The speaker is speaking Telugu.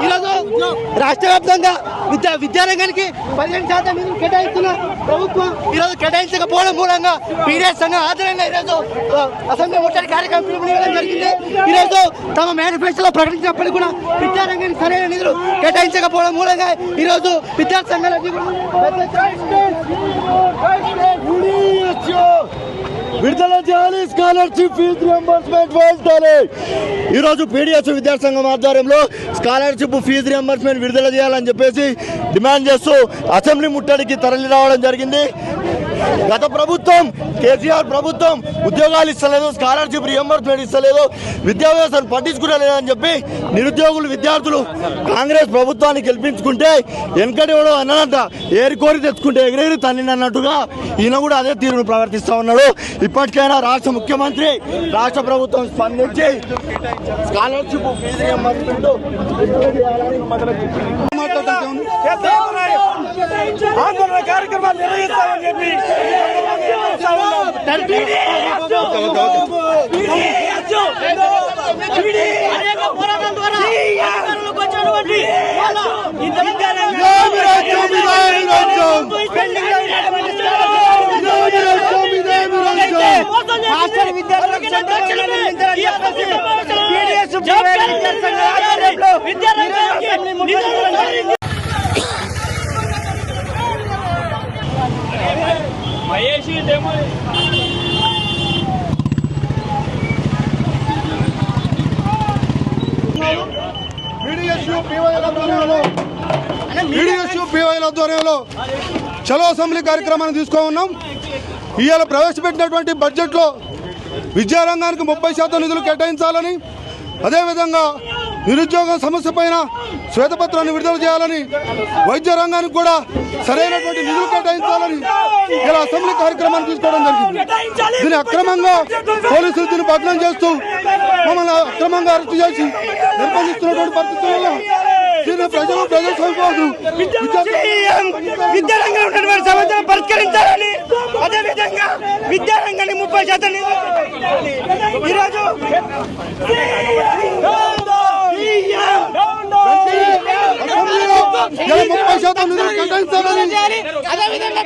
ఈరోజు రాష్ట్ర వ్యాప్తంగా విద్యారంగానికి 15% నిధులు కేటాయిస్తున్న ప్రభుత్వం ఈరోజు కేటాయించకపోవడం మూలంగా పీడిఎస్ సంఘం ఆధ్వర్యంలో ఈరోజు అసెంబ్లీ ముట్టడి కార్యక్రమం పిలుపునివ్వడం జరిగింది. ఈరోజు తమ మేనిఫెస్టోలో ప్రకటించినప్పటికీ కూడా విద్యారంగానికి సరైన నిధులు కేటాయించకపోవడం మూలంగా ఈరోజు విద్యార్థి సంఘాలన్నీ విడుదల చేయాలి, స్కాలర్షిప్ ఫీజు రియంబర్స్మెంట్ వెంటనే. ఈరోజు పీడిఎస్ విద్యార్థి సంఘం ఆధ్వర్యంలో స్కాలర్షిప్ ఫీజు రియంబర్స్మెంట్ విడుదల చేయాలని చెప్పేసి డిమాండ్ చేస్తూ అసెంబ్లీ ముట్టడికి తరలి రావడం జరిగింది. గత ప్రభుత్వం కేసీఆర్ ప్రభుత్వం ఉద్యోగాలు ఇస్తలేదు, స్కాలర్షిప్ రియంబర్స్మెంట్ ఇస్తలేదు, విద్యా వ్యవస్థను పట్టించుకోలేదని చెప్పి నిరుద్యోగులు విద్యార్థులు కాంగ్రెస్ ప్రభుత్వాన్ని గెలిపించుకుంటే వెనకటి వాడు అన్నదంట ఏరికోరి తెచ్చుకుంటే ఎగిరెగిరి తల్లినన్నట్టుగా ఈయన కూడా అదే తీరును ప్రవర్తిస్తూ ఉన్నాడు. ఇప్పటికైనా రాష్ట్ర ముఖ్యమంత్రి రాష్ట్ర ప్రభుత్వం స్పందించి స్కాలర్షిప్ ఫీజు రియంబర్స్మెంట్ ఆందోళన కార్యక్రమాలు నిర్వహిస్తామని చెప్పి పీవైల ఆధ్వర్యంలో చలో అసెంబ్లీ కార్యక్రమాన్ని తీసుకో ఉన్నాం. ఇవాళ ప్రవేశపెట్టినటువంటి బడ్జెట్లో విద్యారంగానికి 30% నిధులు కేటాయించాలని, అదేవిధంగా నిరుద్యోగ సమస్య పైన శ్వేతపత్రాన్ని విడుదల చేయాలని, వైద్య రంగానికి కూడా సరైనటువంటి నిధులు కేటాయించాలని ఇలా అసెంబ్లీ కార్యక్రమాన్ని తీసుకోవడం జరిగింది. దీన్ని అక్రమంగా పోలీసులు దీన్ని భగ్నం చేస్తూ మమ్మల్ని అక్రమంగా అరెస్టు చేసి నిర్బంధిస్తున్నటువంటి పరిస్థితుల్లో దీన్ని ప్రజలు విద్యారంగంలో ఉన్నటువంటి సమస్యలు పరిష్కరించాలని, అదేవిధంగా విద్యారంగాన్ని 30% ఈరోజు 30% నిధులు కేటాయించాలని అదేవిధంగా